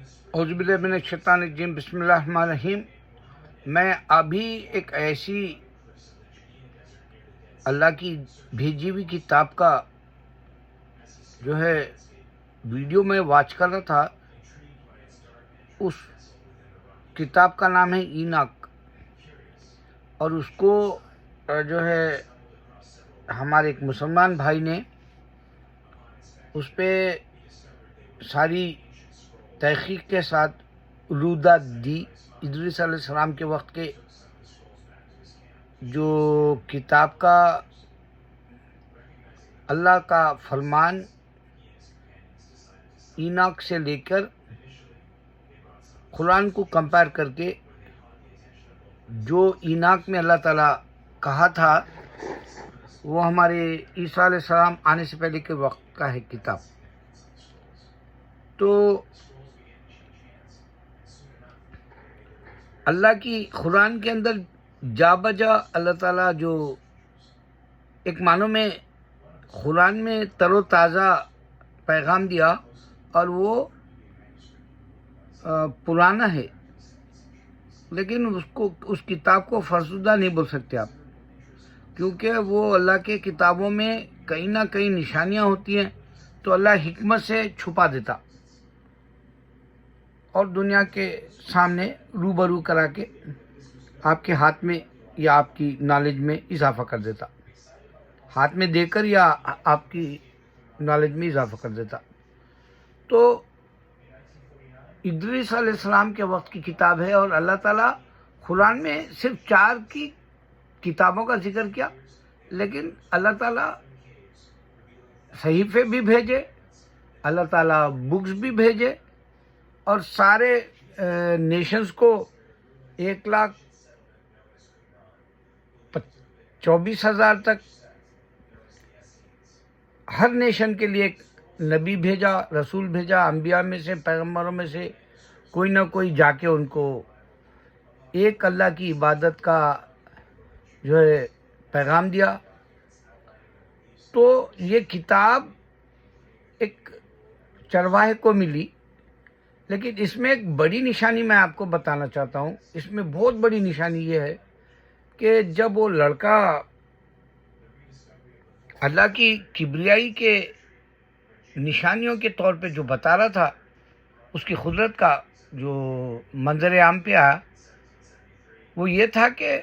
اعوذ باللہ من الشیطان الرجیم، بسم اللہ الرحمن الرحیم۔ میں ابھی ایک ایسی اللہ کی بھیجی ہوئی کتاب کا جو ہے ویڈیو میں واچ کر رہا تھا۔ اس کتاب کا نام ہے ایناک، اور اس کو جو ہے ہمارے ایک مسلمان بھائی نے اس پہ ساری تحقیق کے ساتھ رودا دی۔ ادریس علیہ السلام کے وقت کے جو کتاب کا اللہ کا فرمان ایناک سے لے کر قرآن کو کمپیئر کر کے جو ایناک میں اللہ تعالیٰ کہا تھا وہ ہمارے عیسیٰ علیہ السلام آنے سے پہلے کے وقت کا ہے کتاب۔ تو اللہ کی قرآن کے اندر جا بجا اللہ تعالیٰ جو ایک معنوں میں قرآن میں تر و تازہ پیغام دیا، اور وہ پرانا ہے، لیکن اس کتاب کو فرسودہ نہیں بول سکتے آپ، کیونکہ وہ اللہ کے کتابوں میں کہیں نہ کہیں نشانیاں ہوتی ہیں تو اللہ حکمت سے چھپا دیتا اور دنیا کے سامنے روبرو کرا کے آپ کے ہاتھ میں یا آپ کی نالج میں اضافہ کر دیتا، ہاتھ میں دے کر یا آپ کی نالج میں اضافہ کر دیتا۔ تو ادریس علیہ السلام کے وقت کی کتاب ہے، اور اللہ تعالیٰ قرآن میں صرف 4 کی کتابوں کا ذکر کیا، لیکن اللہ تعالیٰ صحیفے بھی بھیجے، اللہ تعالیٰ بکس بھی بھیجے، اور سارے نیشنز کو 1,24,000 تک ہر نیشن کے لیے ایک نبی بھیجا، رسول بھیجا، انبیاء میں سے، پیغمبروں میں سے کوئی نہ کوئی جا کے ان کو ایک اللہ کی عبادت کا جو ہے پیغام دیا۔ تو یہ کتاب ایک چرواہے کو ملی، لیکن اس میں ایک بڑی نشانی میں آپ کو بتانا چاہتا ہوں۔ اس میں بہت بڑی نشانی یہ ہے کہ جب وہ لڑکا اللہ کی کبریائی کے نشانیوں کے طور پہ جو بتا رہا تھا، اس کی قدرت کا جو منظر عام پہ آیا وہ یہ تھا کہ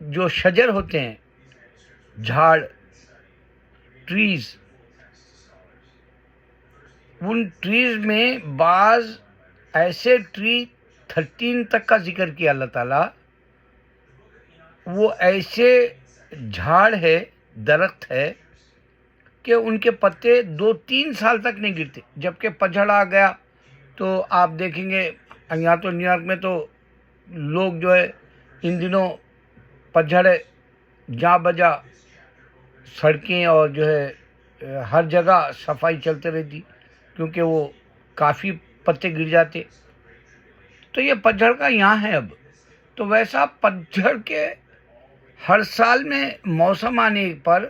جو شجر ہوتے ہیں، جھاڑ، ٹریز، ان ٹریز میں بعض ایسے ٹری 13 تک کا ذکر کیا اللہ تعالیٰ، وہ ایسے جھاڑ ہے، درخت ہے کہ ان کے پتے 2-3 سال تک نہیں گرتے، جبکہ پتجھڑ آ گیا تو آپ دیکھیں گے یہاں تو نیو یارک میں تو لوگ جو ہے ان دنوں پتجھڑ جا بجا سڑکیں اور جو ہے ہر جگہ صفائی چلتے رہتی، کیونکہ وہ کافی پتے گر جاتے۔ تو یہ پتجھڑ کا یہاں ہے اب، تو ویسا پتجھڑ کے ہر سال میں موسم آنے پر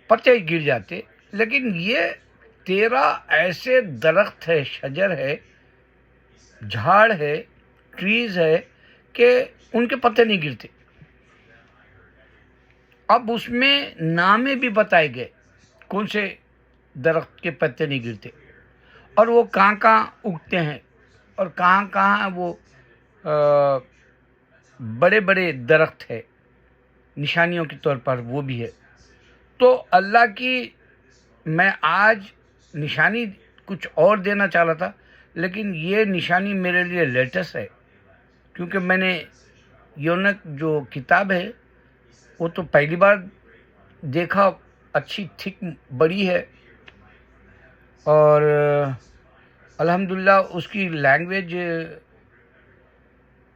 پتے گر جاتے، لیکن یہ 13 ایسے درخت ہے، شجر ہے، جھاڑ ہے، ٹریز ہے کہ ان کے پتے نہیں گرتے۔ اب اس میں نامے بھی بتائے گئے کون سے درخت کے پتے نہیں گرتے، اور وہ کہاں کہاں اگتے ہیں، اور کہاں کہاں وہ بڑے بڑے درخت ہے نشانیوں کے طور پر، وہ بھی ہے۔ تو اللہ کی میں آج نشانی کچھ اور دینا چاہ رہا تھا، لیکن یہ نشانی میرے لیے لیٹسٹ ہے، کیونکہ میں نے یونک جو کتاب ہے وہ تو پہلی بار دیکھا، اچھی تھک بڑی ہے، اور الحمدللہ اس کی لینگویج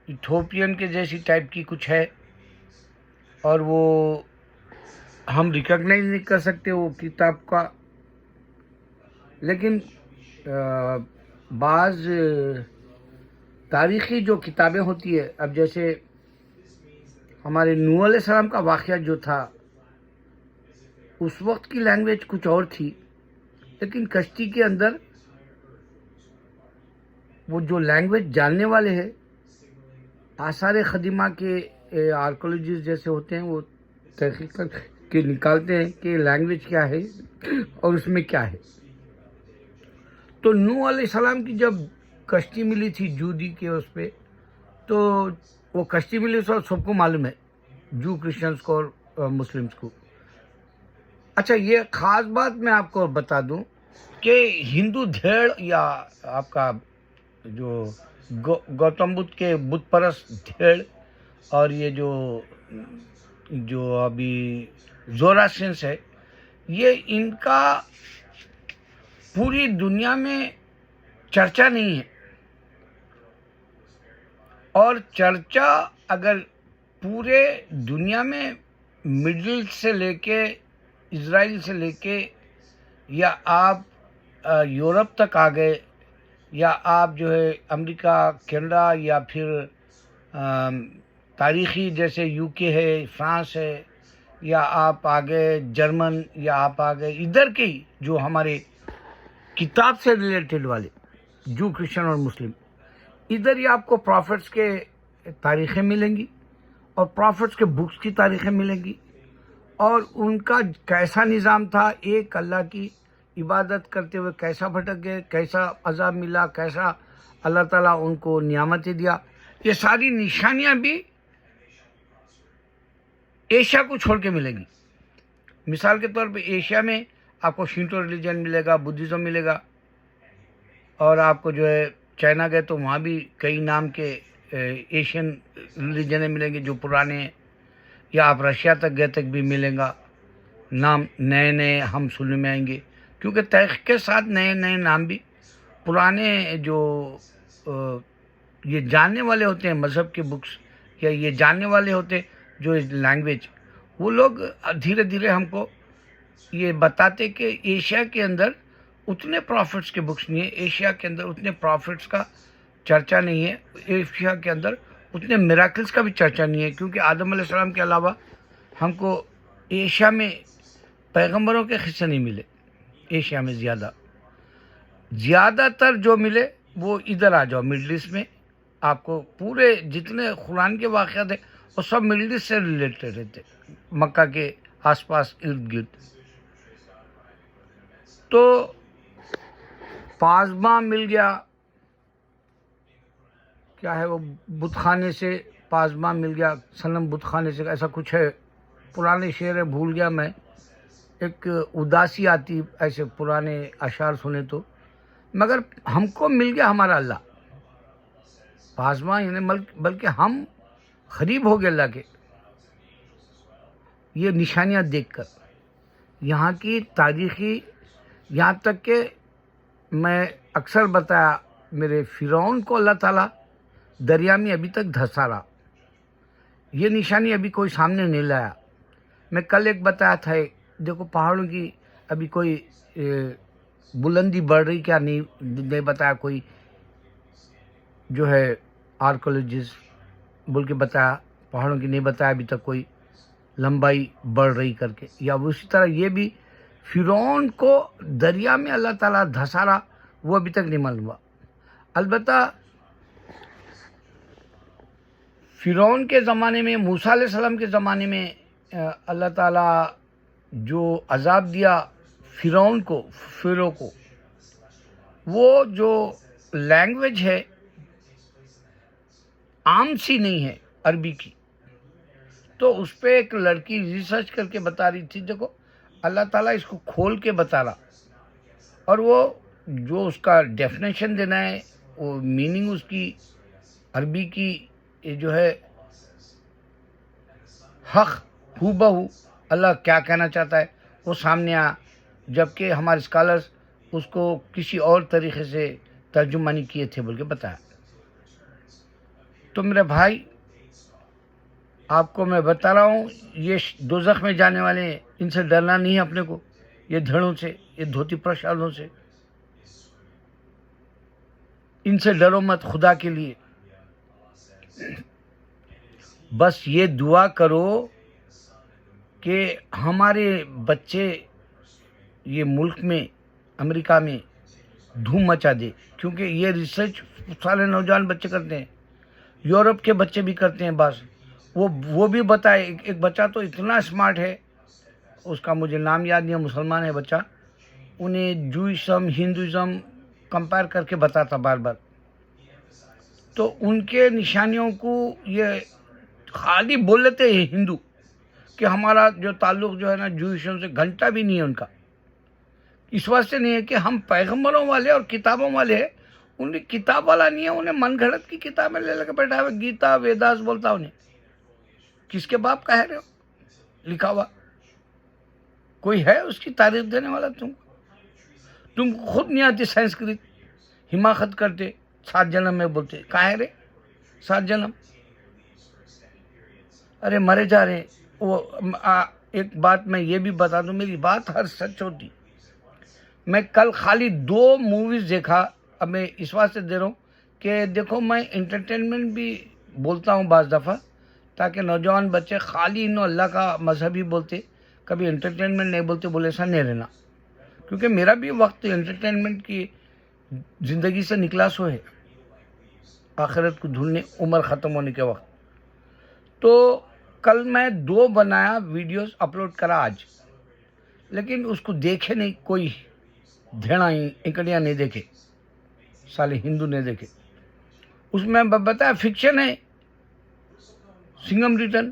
ایتھوپین کے جیسی ٹائپ کی کچھ ہے، اور وہ ہم ریکگنائز نہیں کر سکتے وہ کتاب کا، لیکن بعض تاریخی جو کتابیں ہوتی ہے، اب جیسے ہمارے نوح علیہ السلام کا واقعہ جو تھا، اس وقت کی لینگویج کچھ اور تھی، لیکن کشتی کے اندر وہ جو لینگویج جاننے والے ہیں، آثار قدیمہ کے آرکولوجسٹ جیسے ہوتے ہیں، وہ تحقیق کر کے نکالتے ہیں کہ لینگویج کیا ہے اور اس میں کیا ہے۔ تو نوح علیہ السلام کی جب کشتی ملی تھی جودی کے اس پہ، تو وہ کشتی ملی سب کو معلوم ہے، جو کرسچنس کو اور مسلمس کو۔ اچھا، یہ خاص بات میں آپ کو بتا دوں کہ ہندو دھیڑ یا آپ کا جو گوتم بدھ کے بت پرست دھیڑ اور یہ جو ابھی زوراٹرینس ہے، یہ ان کا پوری دنیا میں چرچا نہیں ہے، اور چرچا اگر پورے دنیا میں مڈل سے لے کے اسرائیل سے لے کے یا آپ یورپ تک آ گئے، یا آپ جو ہے امریکہ، کینیڈا، یا پھر تاریخی جیسے یو کے ہے، فرانس ہے، یا آپ آگے جرمن، یا آپ آگے ادھر کے ہی جو ہمارے کتاب سے ریلیٹڈ والے جو کرسچن اور مسلم، ادھر ہی آپ کو پروفٹس کے تاریخیں ملیں گی، اور پروفٹس کے بکس کی تاریخیں ملیں گی، اور ان کا کیسا نظام تھا، ایک اللہ کی عبادت کرتے ہوئے کیسا بھٹک گئے، کیسا عذاب ملا، کیسا اللہ تعالیٰ ان کو نعمتیں دیا، یہ ساری نشانیاں بھی ایشیا کو چھوڑ کے ملیں گی۔ مثال کے طور پہ ایشیا میں آپ کو شینٹو ریلیجن ملے گا، بدھزم ملے گا، اور آپ کو جو ہے چائنا گئے تو وہاں بھی کئی نام کے ایشین ریلیجنیں ملیں گے جو پرانے ہیں، یا آپ رشیا تک گئے تک بھی ملیں گا، نام نئے نئے ہم سننے میں آئیں گے، کیونکہ تحقیق کے ساتھ نئے نئے نام بھی پرانے جو یہ جاننے والے ہوتے ہیں مذہب کے بکس، یا یہ جاننے والے ہوتے جو لینگویج، وہ لوگ دھیرے دھیرے ہم کو یہ بتاتے کہ ایشیا کے اندر اتنے پروفٹس کے بکس نہیں ہیں، ایشیا کے اندر اتنے پروفٹس کا چرچا نہیں ہے، ایشیا کے اندر اتنے میراکلز کا بھی چرچا نہیں ہے، کیونکہ آدم علیہ السلام کے علاوہ ہم کو ایشیا میں پیغمبروں کے قصے نہیں ملے۔ ایشیا میں زیادہ تر جو ملے وہ ادھر آ جاؤ مڈل ایسٹ میں، آپ کو پورے جتنے قرآن کے واقعات ہیں وہ سب مڈل ایسٹ سے ریلیٹڈ رہتے، مکہ کے آس پاس ارد گرد۔ تو پازما مل گیا، کیا ہے وہ بت خانے سے پازما مل گیا، صنم بت خانے سے، ایسا کچھ ہے، پرانے شعر ہے بھول گیا میں، ایک اداسی آتی ایسے پرانے اشعار سنے تو، مگر ہم کو مل گیا ہمارا اللہ پازما، یعنی بلکہ ہم قریب ہو گئے اللہ کے، یہ نشانیاں دیکھ کر، یہاں کی تاریخی، یہاں تک کہ میں اکثر بتایا میرے فرعون کو اللہ تعالیٰ دریا میں ابھی تک دھسا رہا، یہ نشانی ابھی کوئی سامنے نہیں لایا۔ میں کل ایک بتایا تھا، دیکھو پہاڑوں کی ابھی کوئی بلندی بڑھ رہی، کیا نہیں بتایا، کوئی جو ہے آرکولوجسٹ بول کے بتایا، پہاڑوں کی نہیں بتایا ابھی تک کوئی لمبائی بڑھ رہی کر کے، یا اسی طرح یہ بھی فرعون کو دریا میں اللہ تعالیٰ دھسا رہا، وہ ابھی تک نہیں معلوم ہوا۔ البتہ فرعون کے زمانے میں، موسیٰ علیہ السلام کے زمانے میں اللہ تعالیٰ جو عذاب دیا فرعون کو، فرعون کو، وہ جو لینگویج ہے عام سی نہیں ہے عربی کی، تو اس پہ ایک لڑکی ریسرچ کر کے بتا رہی تھی، دیکھو اللہ تعالیٰ اس کو کھول کے بتا رہا، اور وہ جو اس کا ڈیفینیشن دینا ہے، وہ میننگ اس کی عربی کی یہ جو ہے حق ہو بہو اللہ کیا کہنا چاہتا ہے وہ سامنے آیا، جبکہ ہمارے اسکالرز اس کو کسی اور طریقے سے ترجمانی کیے تھے بول کے بتایا۔ تو میرے بھائی، آپ کو میں بتا رہا ہوں، یہ دوزخ میں جانے والے ہیں، ان سے ڈرنا نہیں ہے اپنے کو، یہ دھڑوں سے، یہ دھوتی پرشادوں سے، ان سے ڈرو مت خدا کے لیے۔ بس یہ دعا کرو کہ ہمارے بچے یہ ملک میں، امریکہ میں دھوم مچا دے، کیونکہ یہ ریسرچ سارے نوجوان بچے کرتے ہیں، یورپ کے بچے بھی کرتے ہیں بعض. وہ بھی بتائے. ایک بچہ تو اتنا اسمارٹ ہے، اس کا مجھے نام یاد نہیں ہے، مسلمان ہے بچہ، انہیں جوئسم ہندوازم کمپیئر کر کے بتاتا بار بار. تو ان کے نشانیوں کو یہ خالی بول لیتے ہیں ہندو، کہ ہمارا جو تعلق جو ہے نا جوئسم سے گھنٹہ بھی نہیں ہے ان کا. اس واسطے نہیں ہے کہ ہم پیغمبروں والے اور کتابوں والے ہیں، انہیں کتاب والا نہیں ہے، انہیں من گھڑت کی کتابیں لے لے کے بیٹھا ہے. گیتا ویداس بولتا انہیں. کس کے باپ کہہ رہے ہو لکھا ہوا؟ کوئی ہے اس کی تعریف دینے والا؟ تم کو خود نہیں آتی سنسکرت، حماقت کرتے 7 جنم میں بولتے. کہاں ہے رے 7 جنم؟ ارے مرے جا رہے. ایک بات میں یہ بھی بتا دوں، میری بات ہر سچ ہوتی. میں کل خالی 2 موویز دیکھا. اب میں اس واسطے دے رہا ہوں کہ دیکھو میں انٹرٹینمنٹ بھی بولتا ہوں بعض دفعہ، تاکہ نوجوان بچے خالی انہوں اللہ کا مذہب ہی بولتے، کبھی انٹرٹینمنٹ نہیں بولتے، بولے ایسا نہیں رہنا. کیونکہ میرا بھی وقت انٹرٹینمنٹ کی زندگی سے نکلا سو ہے، آخرت کو ڈھونڈنے، عمر ختم ہونے کے وقت. تو کل میں 2 بنایا ویڈیوز اپلوڈ کرا آج، لیکن اس کو دیکھے نہیں کوئی، دھیڑا انکڑیاں نہیں دیکھے، سالے ہندو نہیں دیکھے. اس میں بتایا فکشن ہے، سنگم ریٹرن،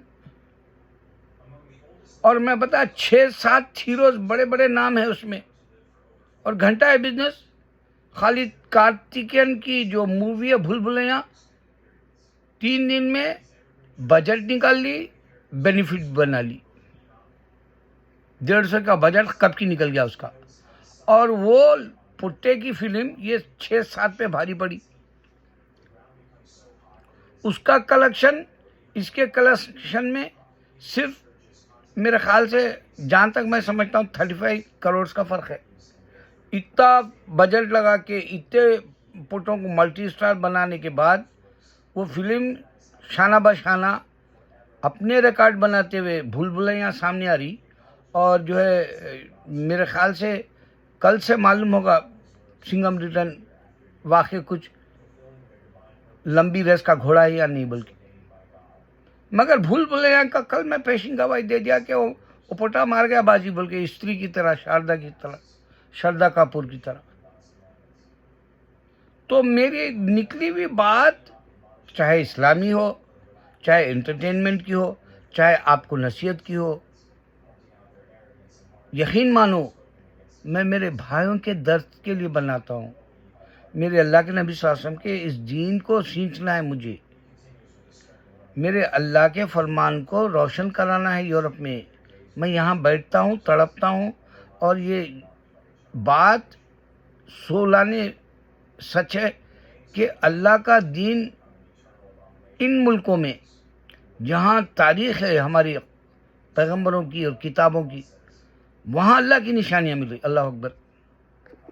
اور میں بتایا 6-7 ہیروز بڑے بڑے نام ہیں اس میں، اور گھنٹہ ہے بزنس. خالی کارتکین کی جو مووی ہے بھول بھلیاں، 3 دن میں بجٹ نکال لی، بینیفٹ بنا لی. 150 کا بجٹ کب کی نکل گیا اس کا. اور وہ پٹے کی فلم یہ 6-7 پہ بھاری پڑی. اس کا کلیکشن اس کے کلیکشن میں صرف میرے خیال سے جہاں تک میں سمجھتا ہوں 35 کروڑ کا فرق ہے. اتنا بجٹ لگا کے اتنے پٹوں کو ملٹی اسٹار بنانے کے بعد وہ فلم شانہ بشانہ اپنے ریکارڈ بناتے ہوئے بھول بھلیاں سامنے آ رہی. اور جو ہے میرے خیال سے کل سے معلوم ہوگا سنگم ریٹرن واقعی کچھ لمبی ریس کا گھوڑا ہے یا نہیں. بلکہ مگر بھول بھلیاں کا کل میں پیشن گواہی دے دیا کہ وہ پٹا مار گیا بازی، بول کے استری کی طرح، شاردا کی طرح، شردا کپور کی طرح. تو میری نکلی ہوئی بات چاہے اسلامی ہو، چاہے انٹرٹینمنٹ کی ہو، چاہے آپ کو نصیحت کی ہو، یقین مانو میں میرے بھائیوں کے درد کے لیے بناتا ہوں. میرے اللہ کے نبی صلی اللہ علیہ وسلم کے اس دین کو سینچنا ہے مجھے، میرے اللہ کے فرمان کو روشن کرانا ہے یورپ میں. میں یہاں بیٹھتا ہوں، تڑپتا ہوں، اور یہ بات سولانے سچ ہے کہ اللہ کا دین ان ملکوں میں جہاں تاریخ ہے ہماری پیغمبروں کی اور کتابوں کی، وہاں اللہ کی نشانیاں مل رہی. اللہ اکبر.